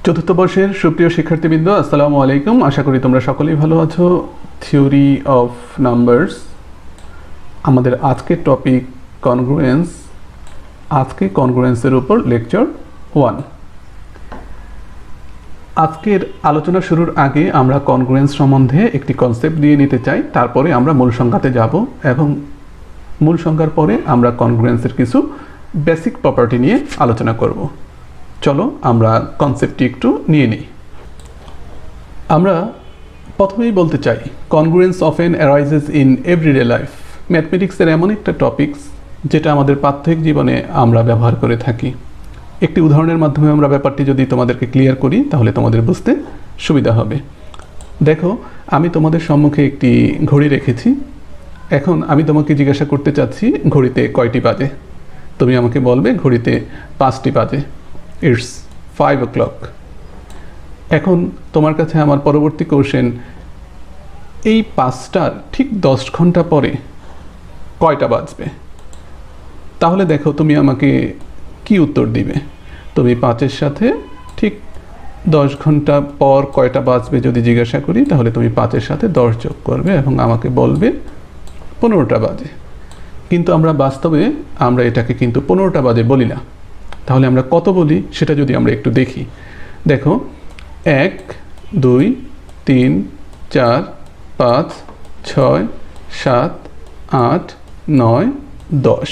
চতুর্থ বর্ষের সুপ্রিয় শিক্ষার্থীবৃন্দ, আসসালামু আলাইকুম। আশা করি তোমরা সকলেই ভালো আছো। থিওরি অফ নাম্বারস, আমাদের আজকের টপিক কনগ্রুয়েন্স। আজকে কনগ্রুয়েন্সের উপর লেকচার 1। আজকের আলোচনা শুরুর আগে আমরা কনগ্রুয়েন্স সম্বন্ধে একটি কনসেপ্ট দিয়ে নিতে চাই, তারপরে আমরা মূল সংজ্ঞাতে যাব এবং মূল সংজ্ঞার পরে আমরা কনগ্রুয়েন্সের কিছু বেসিক প্রপার্টি নিয়ে আলোচনা করব। চলো আমরা কনসেপ্টটি একটু নিয়ে নিই। আমরা প্রথমেই বলতে চাই, congruence often arises in everyday life. ম্যাথমেটিক্সের এমন একটা টপিকস যেটা আমাদের প্রাত্যহিক জীবনে আমরা ব্যবহার করে থাকি। একটি উদাহরণের মাধ্যমে আমরা ব্যাপারটি যদি তোমাদেরকে ক্লিয়ার করি তাহলে তোমাদের বুঝতে সুবিধা হবে। দেখো, আমি তোমাদের সম্মুখে একটি ঘড়ি রেখেছি। এখন আমি তোমাকে জিজ্ঞাসা করতে চাচ্ছি ঘড়িতে কয়টি বাজে। তুমি আমাকে বলবে ঘড়িতে 5টি বাজে। It's 5 o'clock। এখন তোমার কাছে আমার পরবর্তী কোশ্চেন, এই 5টার ঠিক 10 ঘন্টা পরে কয়টা বাজবে? তাহলে দেখো তুমি আমাকে কি উত্তর দিবে। তুমি 5-এর সাথে ঠিক 10 ঘন্টা পর কয়টা বাজবে যদি জিজ্ঞাসা করি, তাহলে তুমি 5-এর সাথে 10 যোগ করবে এবং আমাকে বলবে 15টা বাজে। কিন্তু আমরা বাস্তবে আমরা এটাকে কিন্তু 15টা বাজে বলি না। তাহলে আমরা কত বলি সেটা যদি আমরা একটু দেখি। দেখো, 1, 2, 3, 4, 5, 6, 7, 8, 9, 10।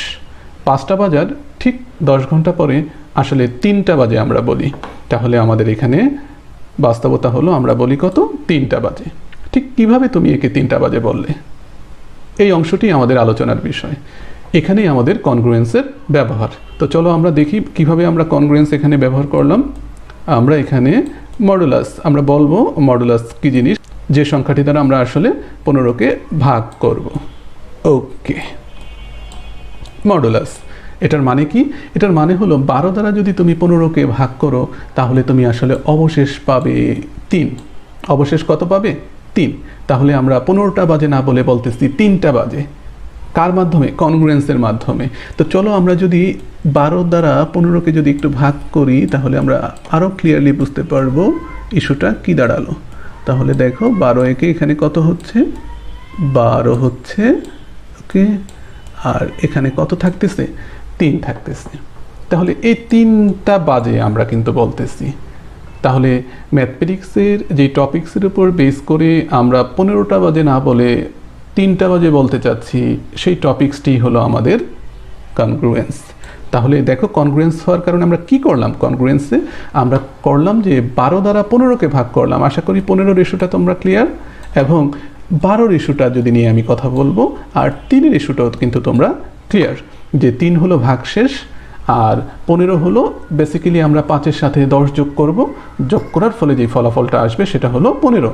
5টা বাজার ঠিক 10 ঘন্টা পরে আসলে 3টা বাজে আমরা বলি। তাহলে আমাদের এখানে বাস্তবতা হলো আমরা বলি কত? 3টা বাজে। ঠিক কিভাবে তুমি একে 3টা বাজে বললে? এই অংশটি আমাদের আলোচনার বিষয়। এখানেই আমাদের কনগ্রুয়েন্সের ব্যবহার। তো চলো আমরা দেখি কিভাবে আমরা কনগ্রুয়েন্স এখানে ব্যবহার করলাম। আমরা এখানে মডুলাস, আমরা বলবো মডুলাস কি জিনিস, যে সংখ্যাটি দ্বারা আমরা আসলে 15কে ভাগ করব। ওকে, মডুলাস এটার মানে কি? এটার মানে হলো 12 দ্বারা যদি তুমি 15কে ভাগ করো তাহলে তুমি আসলে অবশেষ পাবে 3। অবশেষ কত পাবে? 3। তাহলে আমরা 15টা বাজে না বলে বলতেছি 3টা বাজে। কার মাধ্যমে? কনগ্রুয়েন্সের মাধ্যমে। তো চলো আমরা যদি 12 দ্বারা 15কে যদি একটু ভাগ করি তাহলে আমরা আরও ক্লিয়ারলি বুঝতে পারবো ইস্যুটা কি দাঁড়ালো। তাহলে দেখো, 12 একে এখানে কত হচ্ছে? 12 হচ্ছে। ওকে, আর এখানে কত থাকতেছে? 3 থাকতেছে। তাহলে এই 3টা বাজে আমরা কিন্তু বলতেছি। তাহলে ম্যাথমেটিক্সের যে টপিক্সের উপর বেস করে আমরা 15টা বাজে না বলে 3টা বাজে বলতে চাচ্ছি, সেই টপিক্সটি হলো আমাদের কনগ্রুয়েন্স। তাহলে দেখো, কনগ্রুয়েন্স হওয়ার কারণে আমরা কি করলাম? কনগ্রুয়েন্সে আমরা করলাম যে 12 দ্বারা 15কে ভাগ করলাম। আশা করি 15 ইস্যুটা তোমরা ক্লিয়ার, এবং 12 ইস্যুটা যদি নিয়ে আমি কথা বলবো, আর 3 ইস্যুটাও কিন্তু তোমরা ক্লিয়ার, যে 3 হলো ভাগশেষ আর 15 হলো বেসিক্যালি আমরা 5-এর সাথে 10 যোগ করব। যোগ করার ফলে যে ফলাফলটা আসবে সেটা হলো 15।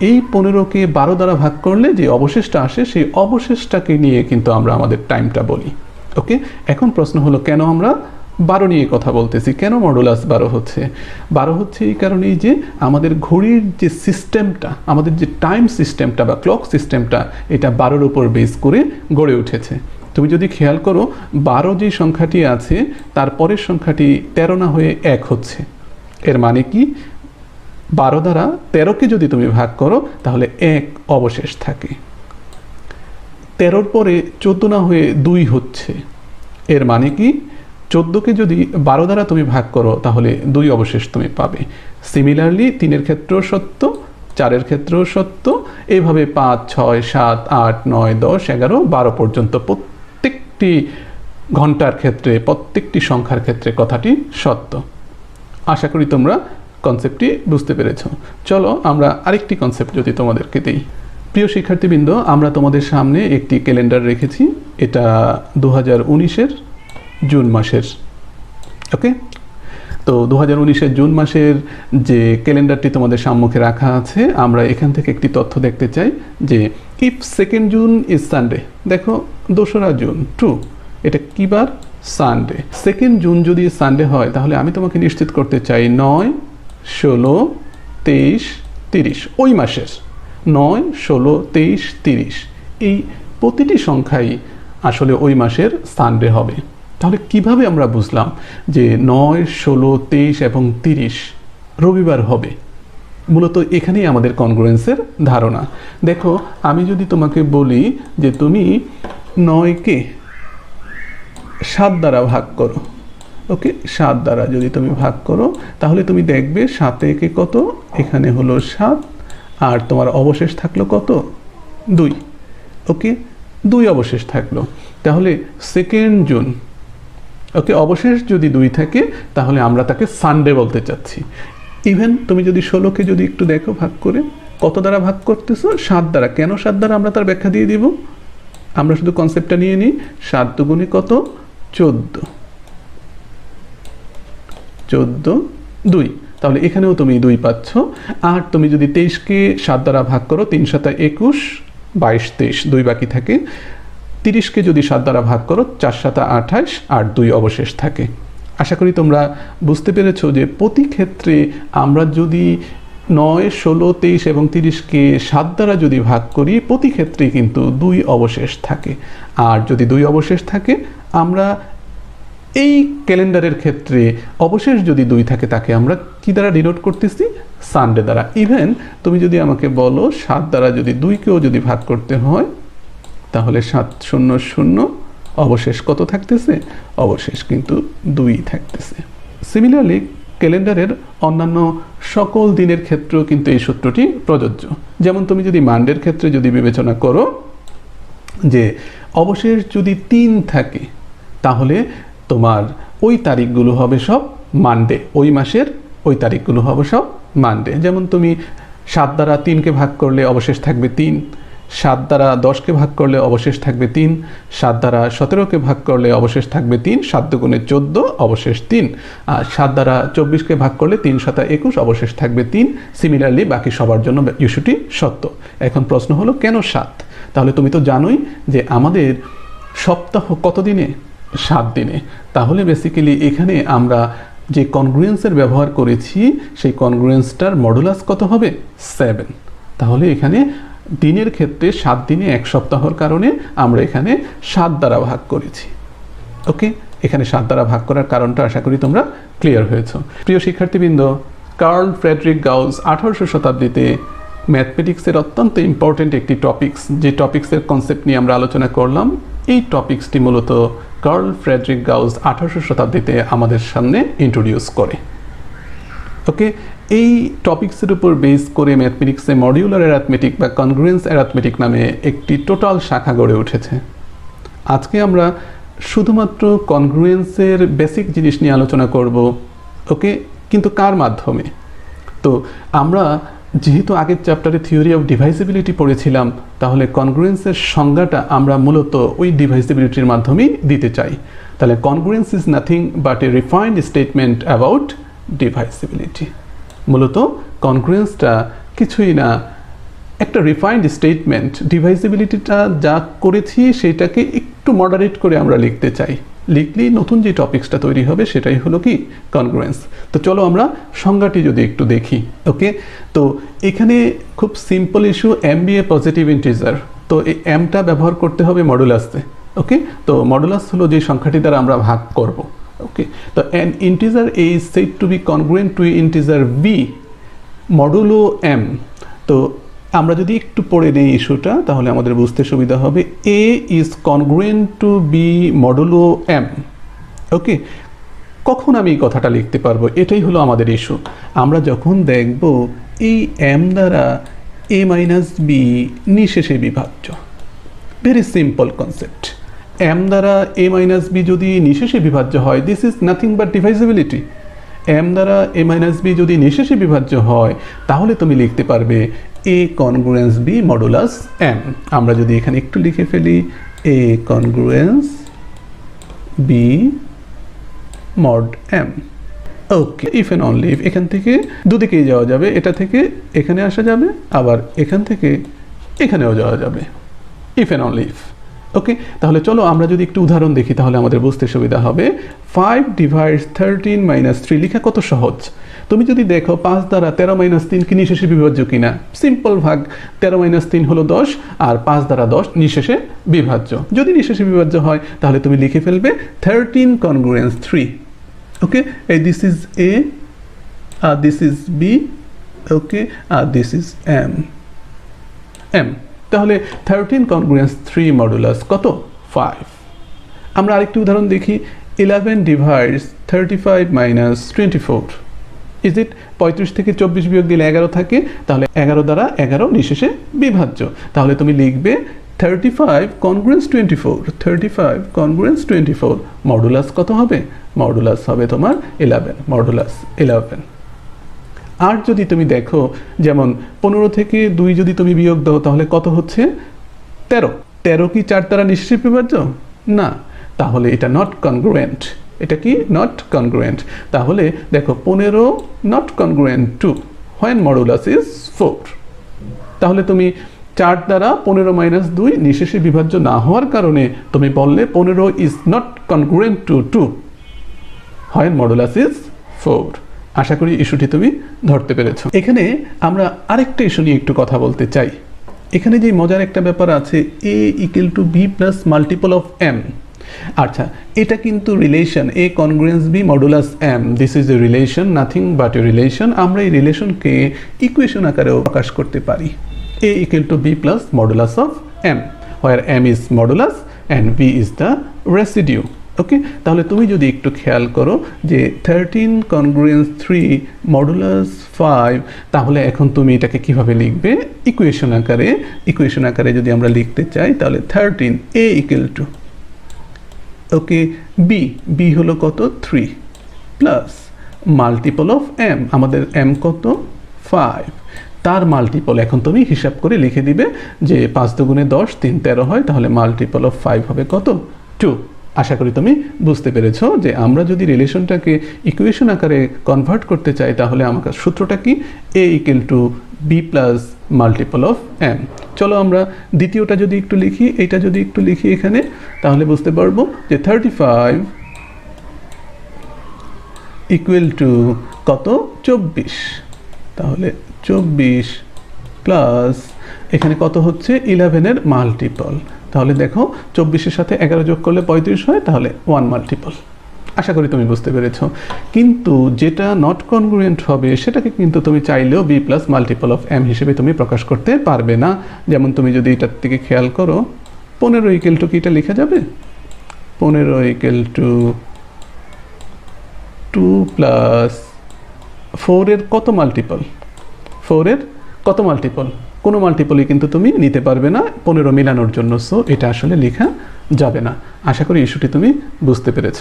এই 15কে 12 দ্বারা ভাগ করলে যে অবশেষটা আসে, সেই অবশেষটাকে নিয়ে কিন্তু আমরা আমাদের টাইমটা বলি। ওকে, এখন প্রশ্ন হলো কেন আমরা 12 নিয়ে কথা বলতেছি? কেন মডুলাস 12 হচ্ছে? 12 হচ্ছে এই কারণেই যে আমাদের ঘড়ির যে সিস্টেমটা, আমাদের যে টাইম সিস্টেমটা বা ক্লক সিস্টেমটা, এটা 12-র উপর বেস করে গড়ে উঠেছে। তুমি যদি খেয়াল করো, 12 যে সংখ্যাটি আছে তার পরের সংখ্যাটি 13 না হয়ে 1 হচ্ছে। এর মানে কি? 12 দ্বারা 13কে যদি তুমি ভাগ করো তাহলে 1 অবশেষ থাকে। 13-র পরে 14 না হয়ে 2 হচ্ছে। এর মানে কি? 14কে যদি 12 দ্বারা তুমি ভাগ করো তাহলে 2 অবশেষ তুমি পাবে। সিমিলারলি 3-এর ক্ষেত্রেও সত্য, 4-এর ক্ষেত্রেও সত্য, এইভাবে 5, 6, 7, 8, 9, 10, 11, 12 পর্যন্ত প্রত্যেকটি ঘন্টার ক্ষেত্রে, প্রত্যেকটি সংখ্যার ক্ষেত্রে কথাটি সত্য। আশা করি তোমরা কনসেপ্টটি বুঝতে পেরেছ। চলো আমরা আরেকটি কনসেপ্ট যদি তোমাদেরকে দিই। প্রিয় শিক্ষার্থীবৃন্দ, আমরা তোমাদের সামনে একটি ক্যালেন্ডার রেখেছি। এটা 2019-এর জুন মাসের। ওকে, তো 2019-এর জুন মাসের যে ক্যালেন্ডারটি তোমাদের সম্মুখে রাখা আছে, আমরা এখান থেকে একটি তথ্য দেখতে চাই যে if 2nd June is Sunday. দেখো, 2রা জুন ট্রু, এটা কি বার? সানডে। 2nd জুন যদি সানডে হয় তাহলে আমি তোমাকে নিশ্চিত করতে চাই 9, 16, 23, 30 ওই মাসের 9, 16, 23, 30 এই প্রতিটি সংখ্যাই আসলে ওই মাসের সানডে হবে। তাহলে কিভাবে আমরা বুঝলাম যে 9, 16, 23 এবং 30 রবিবার হবে। মূলত এখানেই আমাদের কনগ্রুয়েন্সের ধারণা। দেখো, আমি যদি তোমাকে বলি যে তুমি 9কে 7 দ্বারা ভাগ করো, ওকে, 7 দ্বারা যদি তুমি ভাগ করো তাহলে তুমি দেখবে 7 একে কত, এখানে হলো 7, আর তোমার অবশেষ থাকলো কত, 2, ওকে, 2 অবশেষ থাকলো। তাহলে 2 জুন, ওকে, অবশেষ যদি 2 থাকে তাহলে আমরা তাকে সানডে বলতে চাচ্ছি। ইভেন তুমি যদি 16কে যদি একটু দেখো ভাগ করে, কত দ্বারা ভাগ করতেছো, 7 দ্বারা। কেন 7 দ্বারা আমরা তার ব্যাখ্যা দিয়ে দিব, আমরা শুধু কনসেপ্টটা নিয়ে নিই। 7 দুগুণে কত, 14, 2, তাহলে এখানেও তুমি 2 পাচ্ছ। আর তুমি যদি 23কে 7 দ্বারা ভাগ করো, 3 × 7 = 21, 22, 23, 2 বাকি থাকে। 30কে যদি 7 দ্বারা ভাগ করো, 4 × 7 = 28, আর 2 অবশেষ থাকে। আশা করি তোমরা বুঝতে পেরেছো যে প্রতি ক্ষেত্রে আমরা যদি 9, 16, 23 এবং 30কে 7 দ্বারা যদি ভাগ করি, প্রতি ক্ষেত্রেই কিন্তু 2 অবশেষ থাকে। আর যদি 2 অবশেষ থাকে, আমরা এই ক্যালেন্ডারের ক্ষেত্রে অবশেষ যদি 2 থাকে তাকে আমরা কি দ্বারা ডিনোট করতেছি, সানডে দ্বারা। ইভেন তুমি যদি আমাকে বলো 7 দ্বারা যদি 2কেও যদি ভাগ করতে হয় তাহলে 7 0 0, অবশেষ কত থাকতেছে, অবশেষ কিন্তু 2 থাকতেছে। সিমিলারলি ক্যালেন্ডারের অন্যান্য সকল দিনের ক্ষেত্রেও কিন্তু এই সূত্রটি প্রযোজ্য। যেমন তুমি যদি মানডের ক্ষেত্রে যদি বিবেচনা করো যে অবশেষ যদি 3 থাকে তাহলে তোমার ওই তারিখগুলো হবে সব মানডে, ওই মাসের ওই তারিখগুলো হবে সব মানডে। যেমন তুমি 7 দ্বারা 3কে ভাগ করলে অবশেষ থাকবে 3, 7 দ্বারা 10কে ভাগ করলে অবশেষ থাকবে 3, 7 দ্বারা 17কে ভাগ করলে অবশেষ থাকবে 3, 7 দুগুণে 14, অবশেষ 3, আর 7 দ্বারা 24কে ভাগ করলে 3 × 7 = 21, অবশেষ থাকবে 3। সিমিলারলি বাকি সবার জন্য ইস্যুটি সত্য। এখন প্রশ্ন হলো কেন 7? তাহলে তুমি তো জানোই যে আমাদের সপ্তাহ কত দিনে, 7 দিনে। তাহলে বেসিক্যালি এখানে আমরা যে কনগ্রুয়েন্সের ব্যবহার করেছি সেই কনগ্রুয়েন্সটার মডুলাস কত হবে, 7। তাহলে এখানে দিনের ক্ষেত্রে 7 দিনে 1 সপ্তাহর কারণে আমরা এখানে 7 দ্বারা ভাগ করেছি। ওকে, এখানে 7 দ্বারা ভাগ করার কারণটা আশা করি তোমরা ক্লিয়ার হয়েছ। প্রিয় শিক্ষার্থীবৃন্দ, কার্ল ফ্রেডরিক গাউস 18শো শতাব্দীতে ম্যাথমেটিক্সের অত্যন্ত ইম্পর্টেন্ট একটি টপিক্স, যে টপিক্সের কনসেপ্ট নিয়ে আমরা আলোচনা করলাম, এই টপিক্সটি মূলত কার্ল ফ্রেডরিক গাউস 18শো শতাব্দীতে আমাদের সামনে ইন্ট্রোডিউস করে। ওকে, এই টপিক্সের উপর বেস করে ম্যাথমেটিক্সে মডিউলার অ্যারিথমেটিক বা কনগ্রুয়েন্স অ্যারিথমেটিক নামে একটি টোটাল শাখা গড়ে উঠেছে। আজকে আমরা শুধুমাত্র কনগ্রুয়েন্সের বেসিক জিনিস নিয়ে আলোচনা করব। ওকে, কিন্তু কার মাধ্যমে? তো আমরা যেহেতু আগের চ্যাপ্টারে থিওরি অফ ডিভাইসিবিলিটি পড়েছিলাম, তাহলে কনগ্রুয়েন্সের সংজ্ঞাটা আমরা মূলত ওই ডিভাইসিবিলিটির মাধ্যমেই দিতে চাই। তাহলে congruence is nothing but a refined statement about divisibility. মূলত কনগ্রুয়েন্সটা কিছুই না, একটা রিফাইন্ড স্টেটমেন্ট। ডিভাইসিবিলিটিটা যা করেছি সেটাকে একটু মডারেট করে আমরা লিখতে চাই। লিখলেই নতুন যে টপিক্সটা তৈরি হবে সেটাই হলো কি, কনগ্রুয়েন্স। তো চলো আমরা সংজ্ঞাটি যদি একটু দেখি। ওকে, তো এখানে খুব simple issue, M be A positive integer. তো এই এমটা ব্যবহার করতে হবে মডুলাসে। ওকে, তো মডুলাস হলো যে সংখ্যাটি দ্বারা আমরা ভাগ করব। ওকে, তো an integer a is said to be congruent to integer b modulo m। তো আমরা যদি একটু পড়ে নেই ইস্যুটা তাহলে আমাদের বুঝতে সুবিধা হবে। a is congruent to b modulo m। ওকে, কখন আমি এই কথাটা লিখতে পারবো, এটাই হলো আমাদের ইস্যু। আমরা যখন দেখব এই m দ্বারা a মাইনাস b নিঃশেষে বিভাজ্য। Very simple concept. m দ্বারা a মাইনাস b যদি নিঃশেষে বিভাজ্য হয়, this is nothing but divisibility. m দ্বারা a মাইনাস b যদি নিঃশেষে বিভাজ্য হয় তাহলে তুমি লিখতে পারবে a congruence b modulus m। আমরা যদি এখানে একটু লিখে ফেলি a congruence b mod m। Okay, if and only if. এখান থেকে দুদিকেই যাওয়া যাবে, এটা থেকে এখানে আসা যাবে, আবার এখান থেকে এখানেও যাওয়া যাবে, ইফ এন্ড অনলি ইফ। ওকে, তাহলে চলো আমরা যদি একটু উদাহরণ দেখি তাহলে আমাদের বুঝতে সুবিধা হবে। 5 divides 13 minus 3 লেখা কত সহজ। তুমি যদি দেখো 5 দ্বারা 13 মাইনাস 3 কি নিঃশেষে বিভাজ্য কিনা, সিম্পল ভাগ। 13 মাইনাস 3 হলো 10, আর 5 দ্বারা 10 নিঃশেষে বিভাজ্য। যদি নিঃশেষে বিভাজ্য হয় তাহলে তুমি লিখে ফেলবে 13 congruence 3। ওকে, এই this is A this is B, okay, আর দিস ইজ এম। তাহলে 13 কনগ্রুয়েন্স 3 মডুলাস কত? 5। আমরা আরেকটি উদাহরণ দেখি। 11 ডিভাইডস 35 মাইনাস 24। Is it? 35 থেকে 24 বিয়োগ দিলে 11 থাকে, তাহলে 11 দ্বারা 11 নিঃশেষে বিভাজ্য। তাহলে তুমি লিখবে 35 কনগ্রুয়েন্স 24, 35 কনগ্রুয়েন্স 24 মডুলাস কত হবে? মডুলাস হবে তোমার 11, মডুলাস 11। আর যদি তুমি দেখো, যেমন 15 থেকে 2 যদি তুমি বিয়োগ দাও তাহলে কত হচ্ছে? 13। 13 কি 4 দ্বারা নিঃশেষে বিভাজ্য? না, তাহলে এটা নট কনগ্রুয়েন্ট। এটা কি? Not congruent. তাহলে দেখো 15 not congruent to when modulus is 4। তাহলে তুমি 4 দ্বারা 15 মাইনাস 2 নিঃশেষে বিভাজ্য না হওয়ার কারণে তুমি বললে 15 is not congruent to 2 when modulus is 4। আশা করি ইস্যুটি তুমি ধরতে পেরেছ। এখানে আমরা আরেকটা ইস্যু নিয়ে একটু কথা বলতে চাই। এখানে যে মজার একটা ব্যাপার আছে, a equal to B plus multiple of M. আচ্ছা, এটা কিন্তু relation, A congruence B modulus M, this is a relation, nothing but a relation. আমরা এই রিলেশনকে ইকুয়েশন আকারেও প্রকাশ করতে পারি। a equal to B plus modulus of M, where M is modulus and B is the residue. Okay, তাহলে তুমি যদি একটু খেয়াল করো যে 13 কনগ্রুয়েন্স 3 মডুলাস 5, তাহলে এখন তুমি এটাকে কিভাবে লিখবে? ইকুয়েশন আকারে। ইকুয়েশন আকারে যদি আমরা লিখতে চাই তাহলে 13 a equal to, okay, B হলো কত? 3 প্লাস মাল্টিপল অফ এম, আমাদের এম কত? 5, তার মাল্টিপল এখন তুমি হিসাব করে লিখে দিবে যে 5 দুগুণে 10, 3 13 হয়, তাহলে মাল্টিপল অফ 5 হবে কত? 2। আশা করি তুমি বুঝতে পেরেছো যে আমরা যদি রিলেশনটাকে ইকুয়েশন আকারে কনভার্ট করতে চাই তাহলে আমাদের সূত্রটা কি? a equal to B plus multiple of M. চলো আমরা দ্বিতীয়টা যদি একটু লিখি, এটা যদি একটু লিখি এখানে, তাহলে বুঝতে পারবো যে 35 ইকুয়াল টু কত? 24। তাহলে 24 প্লাস এখানে কত হচ্ছে? 11-এর মাল্টিপল। তাহলে দেখো 24-এর সাথে 11 যোগ করলে 35 হয়, তাহলে 1 মাল্টিপল। আশা করি তুমি বুঝতে পেরেছো। কিন্তু যেটা নট কনগ্রুয়েন্ট হবে সেটাকে কিন্তু তুমি চাইলেও B plus multiple of M হিসেবে তুমি প্রকাশ করতে পারবে না। যেমন তুমি যদি এটার থেকে খেয়াল করো, 15 ইকুয়াল টু কি এটা লেখা যাবে? 15 ইকুয়াল টু 2 প্লাস 4-এর কত মাল্টিপল? 4-এর কত মাল্টিপল? কোনো মাল্টিপলই কিন্তু তুমি নিতে পারবে না 15 মিলানোর জন্য, সো এটা আসলে লেখা যাবে না। আশা করি ইস্যুটি তুমি বুঝতে পেরেছ।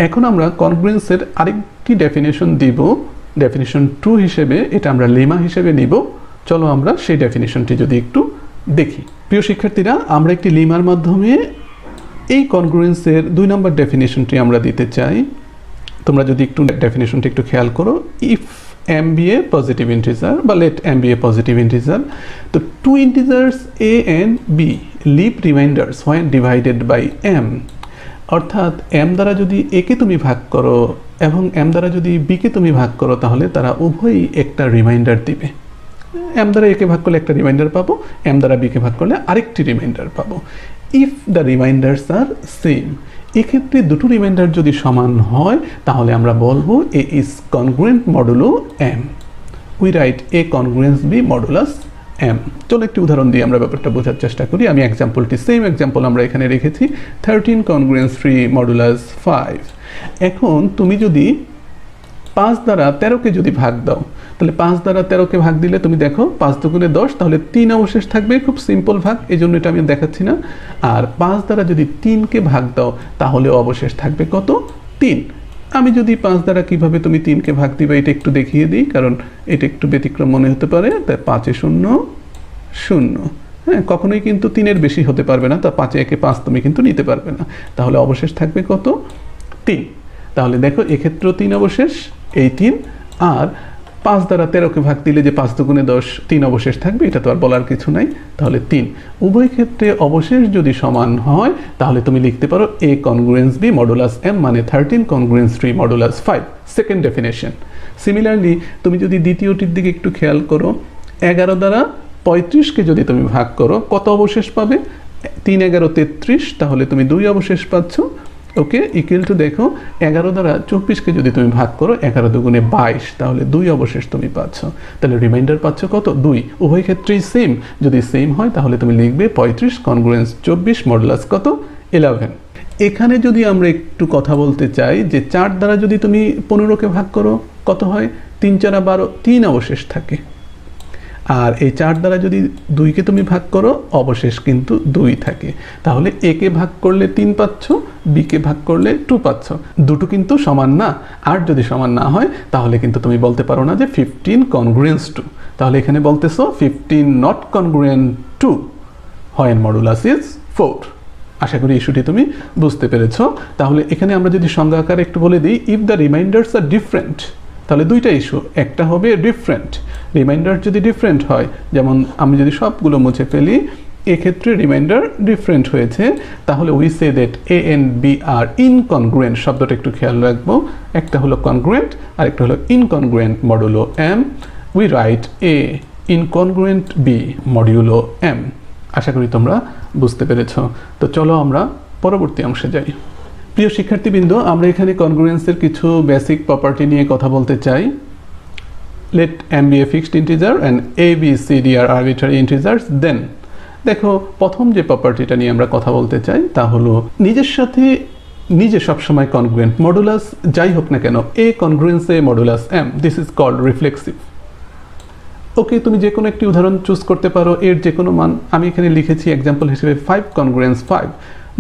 এখন আমরা কনগ্রুয়েন্সের আরেকটি ডেফিনেশন দিব, ডেফিনেশন 2 হিসেবে। এটা আমরা লেমা হিসেবে নিব। চলো আমরা সেই ডেফিনেশনটি যদি একটু দেখি। প্রিয় শিক্ষার্থীরা, আমরা একটি লেমার মাধ্যমে এই কনগ্রুয়েন্সের 2 নম্বর ডেফিনেশনটি আমরা দিতে চাই। তোমরা যদি একটু ডেফিনেশনটি একটু খেয়াল করো, if m be a positive integer বা let m be a positive integer, তো 2 integers a and b leave remainders when divided by m, অর্থাৎ m দ্বারা যদি a কে তুমি ভাগ করো এবং m দ্বারা যদি b কে তুমি ভাগ করো তাহলে তারা উভয়ই একটা রিমাইন্ডার দিবে। m দ্বারা a কে ভাগ করলে একটা রিমাইন্ডার পাবো, m দ্বারা b কে ভাগ করলে আরেকটি রিমাইন্ডার পাবো। If the remainders are same, এক্ষেত্রে দুটো রিমাইন্ডার যদি সমান হয় তাহলে আমরা বলবো A is congruent modulo M. We write A congruence B modulus M. চলো একটি উদাহরণ দিয়ে আমরা ব্যাপারটা বোঝার চেষ্টা করি। আমি এক্সাম্পলটি, সেম এক্সাম্পল আমরা এখানে রেখেছি, 13 কনগ্রুয়েন্স 3 মডুলাস 5। এখন তুমি যদি 5 দ্বারা 13কে যদি ভাগ দাও, তাহলে 5 দ্বারা 13কে ভাগ দিলে তুমি দেখো 5 দুগুণে 10, তাহলে 3 অবশেষ থাকবে। খুব সিম্পল ভাগ, এই জন্য এটা আমি দেখাচ্ছি না। আর 5 দ্বারা যদি 3কে ভাগ দাও তাহলে অবশেষ থাকবে কত? 3। আমি যদি 5 দ্বারা কিভাবে তুমি 3কে ভাগ দিবে এটা একটু দেখিয়ে দিই, কারণ এটা একটু ব্যতিক্রম মনে হতে পারে। তাই 5 এ 0 0, হ্যাঁ, কখনোই কিন্তু 3-এর বেশি হতে পারবে না। তা 5 এ 5 তুমি কিন্তু নিতে পারবে না। তাহলে অবশেষ থাকবে কত? 3। তাহলে দেখো এক্ষেত্রেও 3 অবশেষ, এই 3। আর 5 দ্বারা 13কে ভাগ দিলে যে 5 দুগুণে 10, 3 অবশেষ থাকবে, এটা তো আর বলার কিছু নাই। তাহলে 3। উভয় ক্ষেত্রে অবশেষ যদি সমান হয় তাহলে তুমি লিখতে পারো এ কনগ্রুয়েন্স বি মডুলাস এম, মানে 13 congruence 3 modulus 5, second definition. Similarly তুমি যদি দ্বিতীয়টির দিকে একটু খেয়াল করো, 11 দ্বারা 35কে যদি তুমি ভাগ করো কত অবশেষ পাবে? 3 11 33, তাহলে তুমি 2 অবশেষ পাচ্ছ। ওকে, ইকুয়াল টু দেখো 11 দ্বারা 24কে যদি তুমি ভাগ করো 11 দুগুণে 22, তাহলে 2 অবশেষ তুমি পাচ্ছ। তাহলে রিমাইন্ডার পাচ্ছ কত? 2। উভয় ক্ষেত্রেই সেম। যদি সেম হয় তাহলে তুমি লিখবে 35 কনগ্রুয়েন্স 24 মডুলাস কত? 11। এখানে যদি আমরা একটু কথা বলতে চাই যে 4 দ্বারা যদি তুমি 15কে ভাগ করো কত হয়? 3 4 12, 3 অবশেষ থাকে। আর এই 4 দ্বারা যদি 2কে তুমি ভাগ করো অবশেষ কিন্তু 2 থাকে। তাহলে এ কে ভাগ করলে 3 পাচ্ছ, বি কে ভাগ করলে 2 পাচ্ছ। দুটো কিন্তু সমান না। আর যদি সমান না হয় তাহলে কিন্তু তুমি বলতে পারো না যে 15 কনগ্রুয়েন্স 2। তাহলে এখানে বলতেছো 15 not congruent 2 when modulus is 4। আশা করি ইস্যুটি তুমি বুঝতে পেরেছো। তাহলে এখানে আমরা যদি সংজ্ঞা আকারে একটু বলে দিই, if the remainders are different, তাহলে দুইটা ইস্যু। একটা হবে ডিফারেন্ট, রিমাইন্ডার যদি ডিফারেন্ট হয়, যেমন আমি যদি সবগুলো মুছে ফেলি, এক্ষেত্রে রিমাইন্ডার ডিফারেন্ট হয়েছে, তাহলে we say that A and B are incongruent. শব্দটা একটু খেয়াল রাখবো, একটা হলো কনগ্রুয়েন্ট আর একটা হলো incongruent modulo M. We write A incongruent B modulo M. আশা করি তোমরা বুঝতে পেরেছ। তো চলো আমরা পরবর্তী অংশে যাই। প্রিয় শিক্ষার্থীবৃন্দ, আমরা এখানে কনগ্রুয়েন্সের কিছু বেসিক প্রপার্টি নিয়ে কথা বলতে চাই। Let M be a fixed integer and A B C D are arbitrary integers. Then দেখো, প্রথম যে প্রপার্টিটা নিয়ে আমরা কথা বলতে চাই তা হলো নিজের সাথে নিজে সবসময় কনগ্রুয়েন্ট। মডুলাস যাই হোক না কেন, A congruence A modulus M, this is called reflexive. Okay, তুমি যে কোনো একটি উদাহরণ চুজ করতে পারো, এর যে কোনো মান। আমি এখানে লিখেছি এক্সাম্পল হিসেবে 5 কনগ্রুয়েন্স 5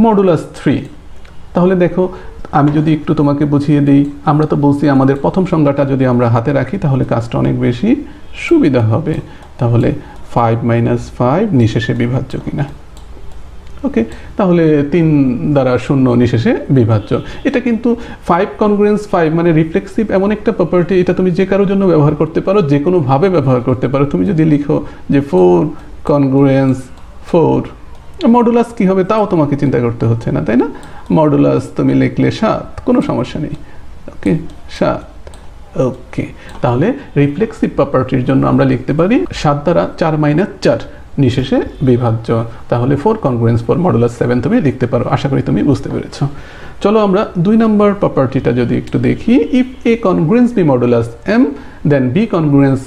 মডুলাস 3। তাহলে দেখো, আমি যদি একটু তোমাকে বুঝিয়ে দিই, আমরা তো বলছি আমাদের প্রথম সংজ্ঞাটা যদি আমরা হাতে রাখি তাহলে কাজটা অনেক বেশি সুবিধা হবে। তাহলে 5 - 5 নিঃশেষে বিভাজ্য কিনা। ওকে, তাহলে 3 দ্বারা 0 নিঃশেষে বিভাজ্য। এটা কিন্তু 5 কনগ্রুয়েন্স 5 মানে রিফ্লেক্সিভ এমন একটা প্রপার্টি, এটা তুমি যে কারোর জন্য ব্যবহার করতে পারো, যে কোনোভাবে ব্যবহার করতে পারো। তুমি যদি লিখো যে 4 কনগ্রুয়েন্স 4 মডুলাস কী হবে তাও তোমাকে চিন্তা করতে হচ্ছে না, তাই না? মডুলাস তুমি লিখলে 7, কোনো সমস্যা নেই। ওকে, 7। ওকে, তাহলে রিফ্লেক্সিভ প্রপার্টির জন্য আমরা লিখতে পারি 7 দ্বারা 4 - 4 নিঃশেষে বিভাজ্য। তাহলে 4 কনগ্রুয়েন্স 4 মডুলাস 7 তুমি লিখতে পারো। আশা করি তুমি বুঝতে পেরেছো। চলো আমরা 2 নম্বর প্রপার্টিটা যদি একটু দেখি। If A congruence B modulus M then B congruence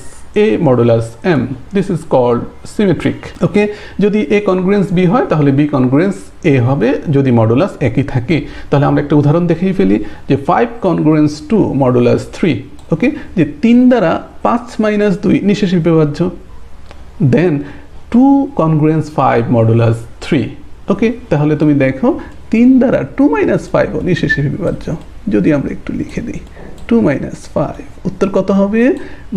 A modulus M, this is called symmetric. Okay, যদি এ কনগ্রুয়েন্স বি হয় তাহলে বি কনগ্রুয়েন্স এ হবে, যদি মডুলাস একই থাকে। তাহলে আমরা একটা উদাহরণ দেখেই ফেলি যে 5 কনগ্রুয়েন্স 2 মডুলাস 3। ওকে, যে 3 দ্বারা 5 - 2 নিঃশেষে বিভাজ্য। দেন 2 কনগ্রুয়েন্স 5 মডুলাস 3। ওকে, তাহলে তুমি দেখো 3 দ্বারা 2 - 5 নিঃশেষে বিভাজ্য। যদি আমরা একটু লিখে দিই 2 - 5, উত্তর কত হবে?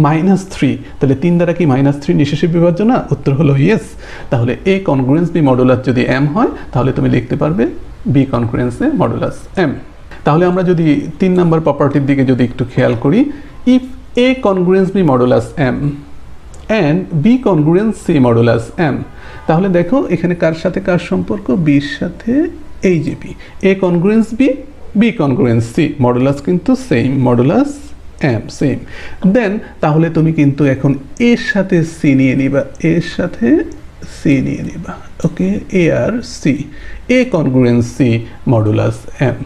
-3। তাহলে 3 দ্বারা কি -3 নিঃশেষে বিভাজ্য না? উত্তর হলো ইয়েস। তাহলে এ কনগ্রুয়েন্স বি মডুলাস যদি এম হয় তাহলে তুমি লিখতে পারবে B congruence A modulus M. তাহলে আমরা যদি 3 নম্বর প্রপার্টির দিকে যদি একটু খেয়াল করি, if A congruence B modulus M and B congruence C modulus M, তাহলে দেখো এখানে কার সাথে কার সম্পর্ক? বির সাথে এই যে B. A congruence B, B congruence C, modulus কিন্তু same, modulus M same. Then তাহলে তুমি কিন্তু এখন এর সাথে সি নিয়ে নিবা, এর সাথে সি নিয়ে নিবা। ওকে, এ আর C, A congruence C modulus M,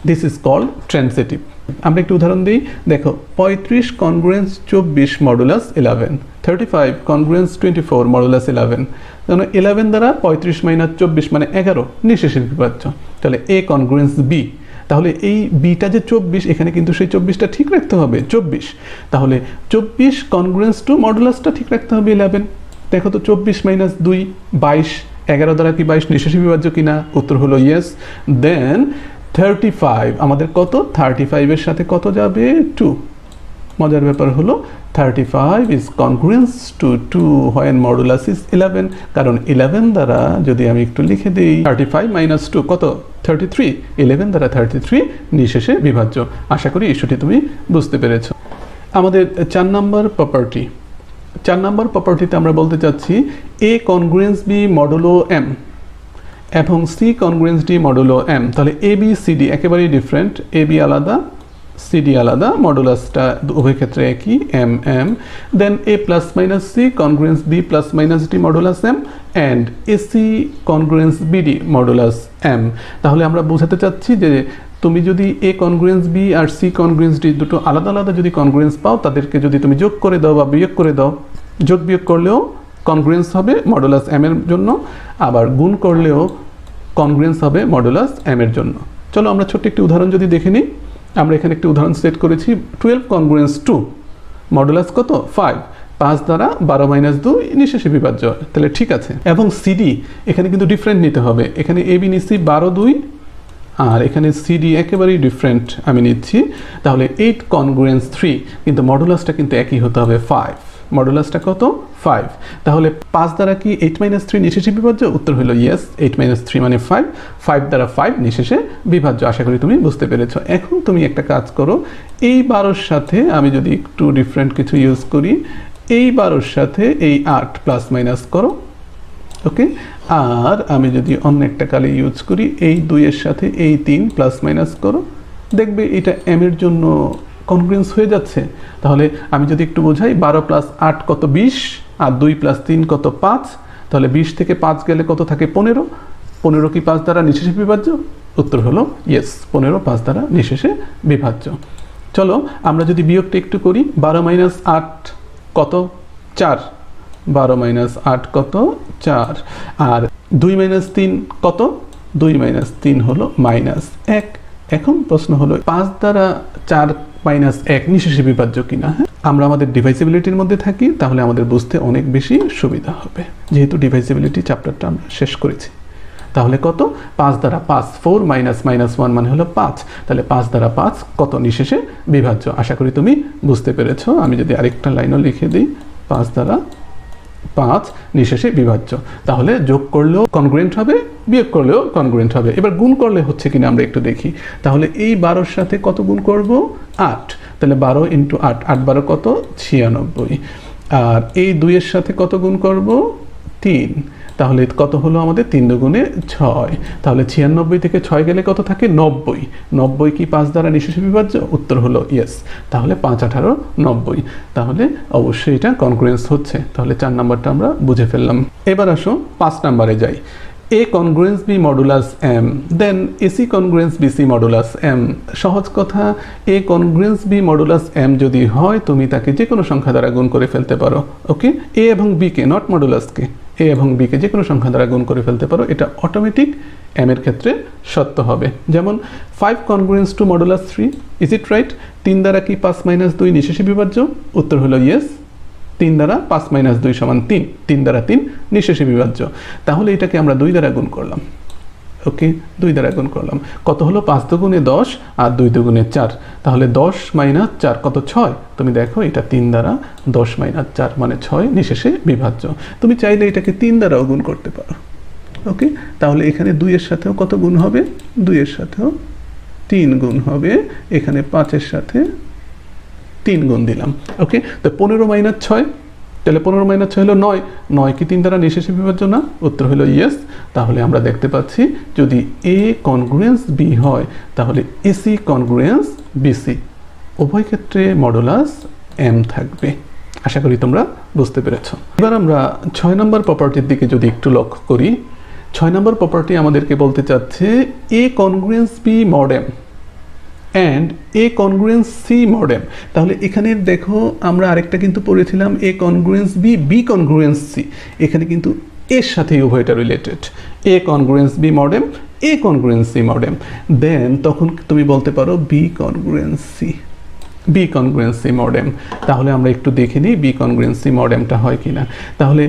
this is called transitive. আমরা একটু উদাহরণ দিই। দেখো 35 কনগ্রুয়েন্স 24 মডুলাস 11, 35 কনগ্রুয়েন্স 24 মডুলাস 11। কারণ 11 দ্বারা 35 - 24 মানে 11 নিঃশেষে বিভাজ্য। তাহলে এ কনগ্রুয়েন্স বি, তাহলে এই বিটা যে 24, এখানে কিন্তু সেই 24টা ঠিক রাখতে হবে 24। তাহলে 24 কনগ্রুয়েন্স 2 মডুলাসটা ঠিক রাখতে হবে 11। দেখো তো 24 - 2 22, 11 দ্বারা কি 22 নিঃশেষে বিভাজ্য কিনা? উত্তর হলো ইয়েস। দেন 35 আমাদের কত? 35 এর সাথে কত যাবে? 2। মজার ব্যাপার হলো 35 is congruence to 2 when modulus is 11। কারণ 11 দ্বারা যদি আমি একটু লিখে দিই 35 - 2 কত? 33। 11 দ্বারা 33 নিঃশেষে বিভাজ্য। আশা করি ইস্যুটি তুমি বুঝতে পেরেছ। আমাদের 4 নম্বর প্রপার্টি। 4 নম্বর প্রপার্টিতে আমরা বলতে চাচ্ছি A congruence B modulo M এবং C congruence D modulo M. তাহলে এ বি সি ডি একেবারেই ডিফারেন্ট, এ বি আলাদা, সিডি আলাদা, মডুলাসটা উভয় ক্ষেত্রে একই, M M. Then A plus minus C congruence B plus minus D modulus M and AC congruence BD modulus M. তাহলে আমরা বোঝাতে চাচ্ছি যে তুমি যদি এ কনগ্রুয়েন্স বি আর সি কনগ্রুয়েন্স ডি দুটো আলাদা আলাদা যদি কনগ্রুয়েন্স পাও, তাদেরকে যদি তুমি যোগ করে দাও বা বিয়োগ করে দাও, যোগ বিয়োগ করলেও কনগ্রুয়েন্স হবে মডুলাস এম এর জন্য, আবার গুণ করলেও কনগ্রুয়েন্স হবে মডুলাস এম এর জন্য। চলো আমরা ছোট্ট একটি উদাহরণ যদি দেখে নিই। আমরা এখানে একটি উদাহরণ সেট করেছি 12 কনগ্রুয়েন্স 2 মডুলাস কত 5, 5 দ্বারা 12 মাইনাস 2 নিঃশেষে বিভাজ্য, তাহলে ঠিক আছে। এবং সিডি এখানে কিন্তু ডিফারেন্ট নিতে হবে, এখানে এ বি নিচ্ছি 12 2 আর এখানে সিডি একেবারেই ডিফারেন্ট আমি নিচ্ছি, তাহলে 8 কনগ্রুয়েন্স 3, কিন্তু মডুলাসটা কিন্তু একই হতে হবে 5, মডুলাসটা কত 5। তাহলে 5 দ্বারা কি 8 মাইনাস 3 নিঃশেষে বিভাজ্য? উত্তর হলো ইয়েস, 8 মাইনাস 3 মানে 5, 5 দ্বারা 5 নিঃশেষে বিভাজ্য। আশা করি তুমি বুঝতে পেরেছো। এখন তুমি একটা কাজ করো, এই 12-র সাথে আমি যদি একটু ডিফারেন্ট কিছু ইউজ করি, এই 12-র সাথে এই 8 প্লাস মাইনাস করো, ওকে। আর আমি যদি অন্য একটা কালে ইউজ করি, এই 2-এর সাথে এই 3 প্লাস মাইনাস করো, দেখবে এটা এম এর জন্য কনগ্রুয়েন্স হয়ে যাচ্ছে। তাহলে আমি যদি একটু বোঝাই, 12 প্লাস 8 কত 20, আর 2 প্লাস 3 কত 5, তাহলে 20 থেকে 5 গেলে কত থাকে 15, 15 কি 5 দ্বারা নিঃশেষে বিভাজ্য? উত্তর হলো ইয়েস, 15 5 দ্বারা নিঃশেষে বিভাজ্য। চলো আমরা যদি বিয়োগটা একটু করি, 12 মাইনাস 8 কত 4, 12 মাইনাস 8 কত 4, আর 2 মাইনাস 3 কত, 2 মাইনাস 3 হলো মাইনাস 1। এখন প্রশ্ন হলো 5 দ্বারা 4 মাইনাস 1 নিঃশেষে বিভাজ্য কিনা। আমরা আমাদের ডিভাইসিবিলিটির মধ্যে থাকি, তাহলে আমাদের বুঝতে অনেক বেশি সুবিধা হবে, যেহেতু ডিভাইসিবিলিটি চ্যাপ্টারটা আমরা শেষ করেছি। তাহলে কত, 5 দ্বারা 5, 4 মাইনাস মাইনাস 1 মানে হলো 5, তাহলে 5 দ্বারা 5 কত নিঃশেষে বিভাজ্য। আশা করি তুমি বুঝতে পেরেছো। আমি যদি আরেকটা লাইনও লিখে দিই, 5 দ্বারা 5 নিঃশেষে বিভাজ্য, তাহলে যোগ করলেও কনগ্রুয়েন্ট হবে, বিয়োগ করলেও কনগ্রুয়েন্ট হবে। এবার গুণ করলে হচ্ছে কিনা আমরা একটু দেখি। তাহলে এই 12-র সাথে কত গুণ করব, 8, তাহলে 12 ইন্টু 8, 8 12 কত 96, আর এই 2-এর সাথে কত গুণ করব 3, তাহলে কত হলো আমাদের 3 দুগুণে 6, তাহলে 96 থেকে 6 গেলে কত থাকে 90, 90 কি 5 দ্বারা নিঃশেষে বিভাজ্য? উত্তর হলো ইয়েস, তাহলে 5 18 90, তাহলে অবশ্যই এটা কনগ্রুয়েন্স হচ্ছে। তাহলে 4 নাম্বারটা আমরা বুঝে ফেললাম। এবার আসো 5 নাম্বারে যাই। A congruence B modulus M, then AC congruence BC modulus M. সহজ কথা, A congruence B modulus M যদি হয়, তুমি তাকে যে কোনো সংখ্যা দ্বারা গুণ করে ফেলতে পারো, ওকে। এ এবং বি কে, নট মডুলাসকে, এ এবং বি কে যে কোনো সংখ্যা দ্বারা গুণ করে ফেলতে পারো, এটা অটোমেটিক এম এর ক্ষেত্রে সত্য হবে। যেমন 5 congruence to modulus 3, is it right? 3 দ্বারা কি 5 মাইনাস 2 নিঃশেষে বিভাজ্য? উত্তর হলো ইয়েস, 3 দ্বারা 5 মাইনাস 2 সমান 3, 3 দ্বারা 3 নিঃশেষে বিভাজ্য। তাহলে এটাকে আমরা 2 দ্বারা গুণ করলাম, ওকে, 2 দ্বারা গুণ করলাম, কত হলো 5 দুগুণে 10 আর 2 দুগুণে 4, তাহলে 10 মাইনাস 4 কত 6। তুমি দেখো এটা 3 দ্বারা 10 মাইনাস 4 মানে 6 নিঃশেষে বিভাজ্য। তুমি চাইলে এটাকে 3 দ্বারাও গুণ করতে পারো, ওকে। তাহলে এখানে 2 এর সাথেও কত গুণ হবে, 2 এর সাথেও 3 গুণ হবে, এখানে 5 এর সাথে 3 গুণ দিলাম, ওকে। তো 15 মাইনাস 6, তাহলে 15 মাইনাস 6 হলো 9, 9 কি 3 দ্বারা নিঃশেষে বিভাজ্য না? উত্তর হলো ইয়েস। তাহলে আমরা দেখতে পাচ্ছি যদি এ কনগ্রুয়েন্স বি হয়, তাহলে এসি কনগ্রুয়েন্স বিসি, উভয় ক্ষেত্রে মডুলাস এম থাকবে। আশা করি তোমরা বুঝতে পেরেছো। এবার আমরা 6 নম্বর প্রপার্টির দিকে যদি একটু লক্ষ্য করি, 6 নম্বর প্রপার্টি আমাদেরকে বলতে চাচ্ছে A congruence B mod m and A congruence C mod m। তাহলে এখানে দেখো আমরা আরেকটা কিন্তু পড়েছিলাম A congruence B, B congruence C, এখানে কিন্তু এর সাথে উভয়টা related, A congruence B mod m, A congruence C mod m। Then তখন তুমি বলতে পারো B congruence C, B congruence C mod m। তাহলে আমরা একটু দেখে নিই B congruence C mod m টা হয় কিনা। তাহলে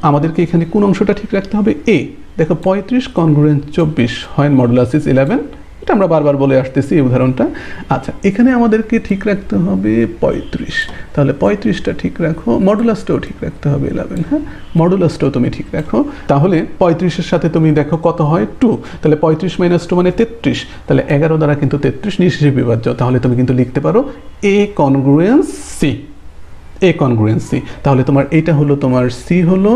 আমাদেরকে এখানে কোন অংশটা ঠিক রাখতে হবে? এ, দেখো 35 কনগ্রুয়েন্স 24 হয় মডুলাস ইজ 11, এটা আমরা বারবার বলে আসতেছি এই উদাহরণটা। আচ্ছা, এখানে আমাদেরকে ঠিক রাখতে হবে 35, তাহলে 35টা ঠিক রাখো, মডুলাসটাও ঠিক রাখতে হবে 11, হ্যাঁ, মডুলাসটাও তুমি ঠিক রাখো। তাহলে 35-এর সাথে তুমি দেখো কত হয় 2, তাহলে 35 মাইনাস 2 মানে 33, তাহলে 11 দ্বারা কিন্তু 33 নিঃশেষে বিভাজ্য। তাহলে তুমি কিন্তু লিখতে পারো এ congruence C, A congruence C. তাহলে তোমার এটা হলো তোমার সি হলো,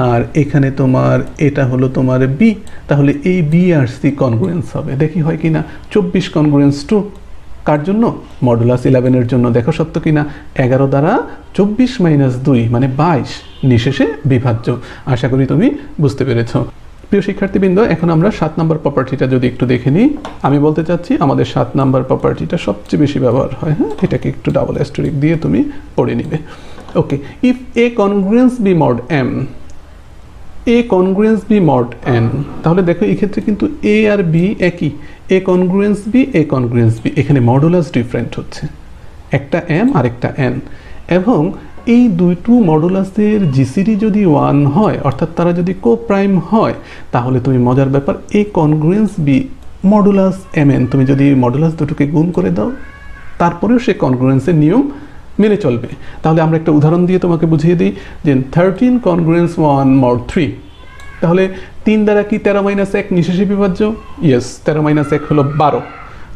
আর এখানে তোমার এটা হলো তোমার বি, তাহলে এই বি আর সি কনগ্রুয়েন্স হবে। দেখি হয় কি না, 24 কনগ্রুয়েন্স 2, কার জন্য? মডুলাস 11 এর জন্য। দেখো সত্য কিনা? 11 দ্বারা 24 মাইনাস 2 মানে 22 নিঃশেষে বিভাজ্য। আশা করি তুমি বুঝতে পেরেছ। প্রিয় শিক্ষার্থীবৃন্দ, এখন আমরা 7 নম্বর প্রপার্টিটা যদি একটু দেখে নিই। আমি বলতে চাচ্ছি আমাদের 7 নম্বর প্রপার্টিটা সবচেয়ে বেশি ব্যবহার হয়। হ্যাঁ, এটাকে একটু ডাবল অ্যাস্টেরিস্ক দিয়ে তুমি পড়ে নিবে। Okay, if A congruence B mod M, A congruence B mod N, তাহলে দেখো এই ক্ষেত্রে কিন্তু এ আর বি একই। A congruence B, A congruence B, এখানে মডুলাস ডিফারেন্ট হচ্ছে, একটা এম আর একটা এন। এবং এই দুইটো মডুলাসের জিসিডি যদি 1 হয়, অর্থাৎ তারা যদি কো প্রাইম হয়, তাহলে তুমি মজার ব্যাপার A congruence B modulus M N, তুমি যদি মডুলাস দুটোকে গুণ করে দাও তারপরেও সে কনগ্রুয়েন্সের নিয়ম মেনে চলবে। তাহলে আমরা একটা উদাহরণ দিয়ে তোমাকে বুঝিয়ে দিই যে 13 কনগ্রুয়েন্স 1 mod 3, তাহলে 3 দ্বারা কি 13 মাইনাস 1 নিঃশেষে বিভাজ্য? ইয়েস, 13 মাইনাস 1 হলো 12,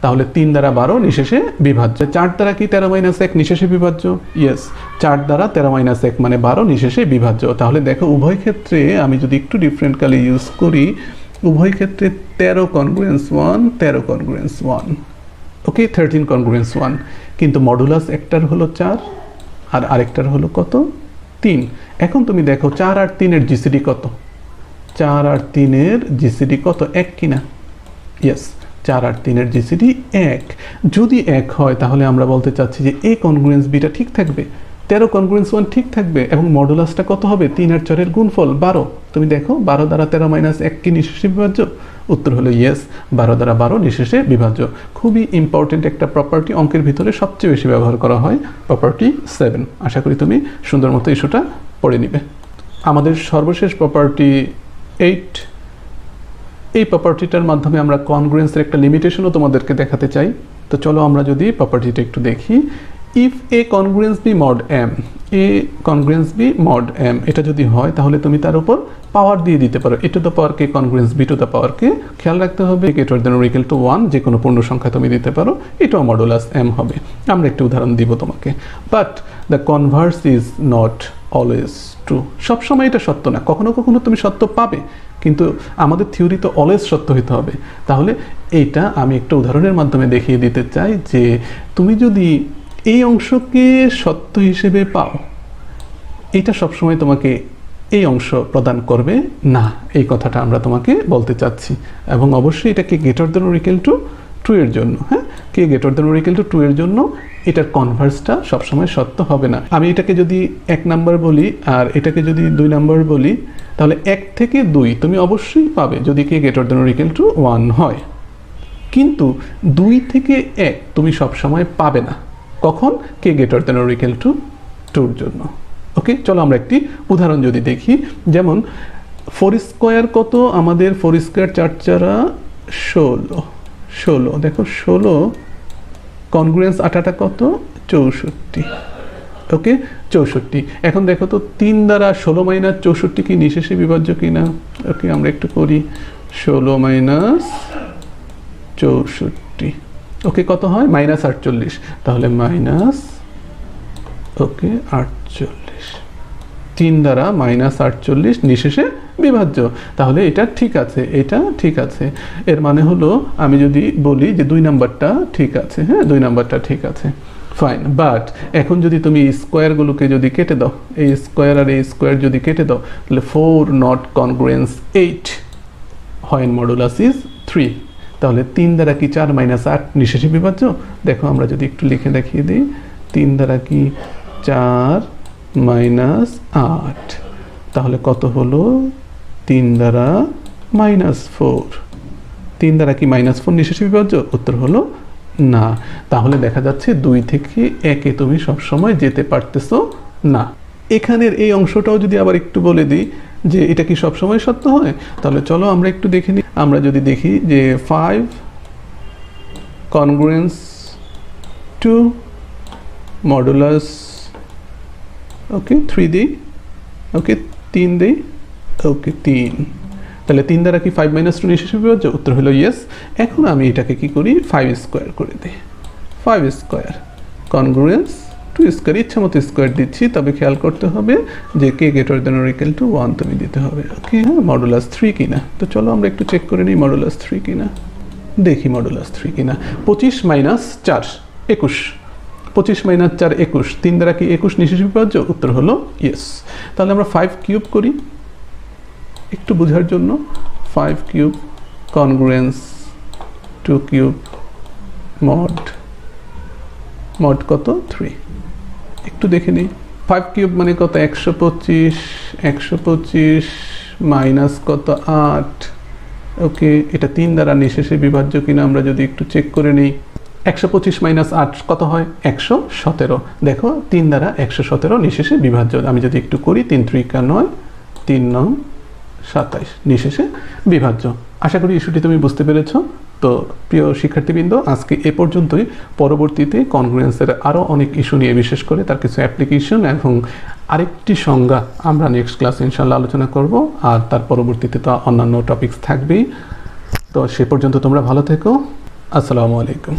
তাহলে 3 দ্বারা 12 নিঃশেষে বিভাজ্য। 4 দ্বারা কি 13 মাইনাস 1 নিঃশেষে বিভাজ্য? ইয়েস, 4 দ্বারা 13 মাইনাস 1 মানে 12 নিঃশেষে বিভাজ্য। তাহলে দেখো উভয় ক্ষেত্রে আমি যদি একটু ডিফারেন্ট কালে ইউজ করি, উভয় ক্ষেত্রে 13 কনগ্রুয়েন্স 1, 13 কনগ্রুয়েন্স 1, ওকে, 13 কনগ্রুয়েন্স 1, কিন্তু মডুলাস একটার হলো 4 আর আরেকটার হলো কত? 3। এখন তুমি দেখো 4 আর 3 এর জিসিডি কত? 4 আর 3 এর জিসিডি কত? 1 কিনা? ইয়েস, 4 আর 3 এর জিসিডি 1। যদি 1 হয় তাহলে আমরা বলতে চাচ্ছি যে এ কনগ্রুয়েন্স বিটা ঠিক থাকবে, 13 কনগ্রুয়েন্স 1 ঠিক থাকবে, এবং মডুলাসটা কত হবে? 3 আর 4 এর গুণফল 12। তুমি দেখো 12 দ্বারা 13 মাইনাস 1 কি নিঃশেষে বিভাজ্য? উত্তর হলো ইয়েস, 12 দ্বারা 12 নিঃশেষে বিভাজ্য। খুবই ইম্পর্টেন্ট একটা প্রপার্টি, অঙ্কের ভিতরে সবচেয়ে বেশি ব্যবহার করা হয়, প্রপার্টি 7। আশা করি তুমি সুন্দর মতো ইস্যুটা পড়ে নিবে। আমাদের সর্বশেষ প্রপার্টি 8, এই প্রপার্টিটার মাধ্যমে আমরা কনগ্রুয়েন্সের একটা লিমিটেশনও তোমাদেরকে দেখাতে চাই। তো চলো আমরা যদি প্রপার্টিটা একটু দেখি। If A congruence B mod M, A congruence B mod M, এটা যদি হয় তাহলে তুমি তার উপর পাওয়ার দিয়ে দিতে পারো, A to the power K congruence B to the power K. খেয়াল রাখতে হবে greater than or equal to 1, যে কোনো পূর্ণ সংখ্যা তুমি দিতে পারো, এটাও মডুলাস এম হবে। আমরা একটা উদাহরণ দিব তোমাকে। But the Converse is not always true, সবসময় এটা সত্য না, কখনো কখনো তুমি সত্য পাবে, কিন্তু আমাদের থিওরি তো অলওয়েজ সত্য হতে হবে। তাহলে এইটা আমি একটা উদাহরণের মাধ্যমে দেখিয়ে দিতে চাই যে তুমি যদি এই অংশকে সত্য হিসেবে পাও, এটা সবসময় তোমাকে এই অংশ প্রদান করবে না, এই কথাটা আমরা তোমাকে বলতে চাচ্ছি। এবং অবশ্যই এটাকে greater than or equal to 2 এর জন্য, হ্যাঁ, K greater than or equal to 2 এর জন্য এটার কনভার্সটা সবসময় সত্য হবে না। আমি এটাকে যদি 1 নাম্বার বলি আর এটাকে যদি 2 নাম্বার বলি, তাহলে 1 থেকে 2 তুমি অবশ্যই পাবে যদি K greater than or equal to 1 হয়, কিন্তু 2 থেকে 1 তুমি সবসময় পাবে না। কখন? K greater than or equal to 2 এর জন্য। ওকে, চলো আমরা একটি উদাহরণ যদি দেখি। যেমন 4 স্কোয়ার কত? আমাদের 4 স্কোয়ার 4 4 16, দেখো 16 কনগ্রুয়েন্স 8 কত? 64, ওকে 64। এখন দেখো তো 3 দ্বারা 16 মাইনাস 64 কি নিঃশেষে বিভাজ্য কিনা? ওকে, আমরা একটু করি, 16 মাইনাস 64, ওকে কত হয়? মাইনাস 48, তাহলে মাইনাস, ওকে 48, 3 দ্বারা মাইনাস 48 নিঃশেষে বিভাজ্য। তাহলে এটা ঠিক আছে, এটা ঠিক আছে। এর মানে হলো আমি যদি বলি যে 2 নাম্বারটা ঠিক আছে, হ্যাঁ 2 নাম্বারটা ঠিক আছে, ফাইন। বাট এখন যদি তুমি স্কোয়ারগুলোকে যদি কেটে দাও, এই স্কোয়ার আর এই স্কোয়ার যদি কেটে দাও, তাহলে 4 নট কনগ্রুয়েন্স 8 হয় মডুলাস ইজ 3। তাহলে 3 দ্বারা কি 4 মাইনাস 8 নিঃশেষে বিভাজ্য? দেখো আমরা যদি একটু লিখে দেখিয়ে দিই, 3 দ্বারা কি 4 মাইনাস 8, তাহলে কত হলো? 3 দ্বারা মাইনাস 4, 3 দ্বারা কি মাইনাস 4 নিঃশেষে বিভাজ্য? উত্তর হলো না। তাহলে দেখা যাচ্ছে 2 থেকে 1-এ তুমি সবসময় যেতে পারতেছো না। এখানের এই অংশটাও যদি আবার একটু বলে দিই যে এটা কি সবসময় সত্য হয়, তাহলে চলো আমরা একটু দেখে নিই। আমরা যদি দেখি যে 5 কনগ্রুয়েন্স 2 মডুলাস, ওকে 3 দিই, ওকে 3 দিই, ওকে 3, তাহলে 3 দ্বারা কি 5 মাইনাস 2 নিঃশেষে বিভাজ্য? উত্তর হলো ইয়েস। এখন আমি এটাকে কি করি? 5 স্কোয়ার করে দিই, 5 স্কোয়ার কনগ্রুয়েন্স 2 স্কোয়ার, ইচ্ছা মতো স্কোয়ার দিচ্ছি, তবে খেয়াল করতে হবে যে K greater than or equal to 1 তুমি দিতে হবে। ওকে, হ্যাঁ মডুলাস 3 কিনা। তো চলো আমরা একটু চেক করে নিই মডুলাস 3 কিনা। দেখি মডুলাস 3 কিনা। 25 মাইনাস 4 21, 25 মাইনাস 4 21, 3 দ্বারা কি 21 নিঃশেষে বিভাজ্য? উত্তর হলো ইয়েস। তাহলে আমরা 5 কিউব করি একটু বোঝার জন্য। 5 কিউব কনগ্রুয়েন্স 2 কিউব মড কত? 3। একটু দেখে নিই। 5 কিউব মানে কত? 125, 125 মাইনাস কত? 8। ওকে, এটা 3 দ্বারা নিঃশেষে বিভাজ্য কিনা আমরা যদি একটু চেক করে নিই। 125 মাইনাস 8 কত হয়? 117। দেখো 3 দ্বারা 117 নিঃশেষে বিভাজ্য। আমি যদি একটু করি, 3 3 9, 3 9 27 নিঃশেষে বিভাজ্য। আশা করি ইস্যুটি তুমি বুঝতে পেরেছো। তো প্রিয় শিক্ষার্থীবৃন্দ, আজকে এ পর্যন্তই। পরবর্তীতে কনগ্রুয়েন্সের আরও অনেক ইস্যু নিয়ে, বিশেষ করে তার কিছু অ্যাপ্লিকেশন এবং আরেকটি সংজ্ঞা আমরা নেক্সট ক্লাসে ইনশাল্লাহ আলোচনা করব। আর তার পরবর্তীতে তো অন্যান্য টপিকস থাকবেই। তো সে পর্যন্ত তোমরা ভালো থেকো। আসসালামু আলাইকুম।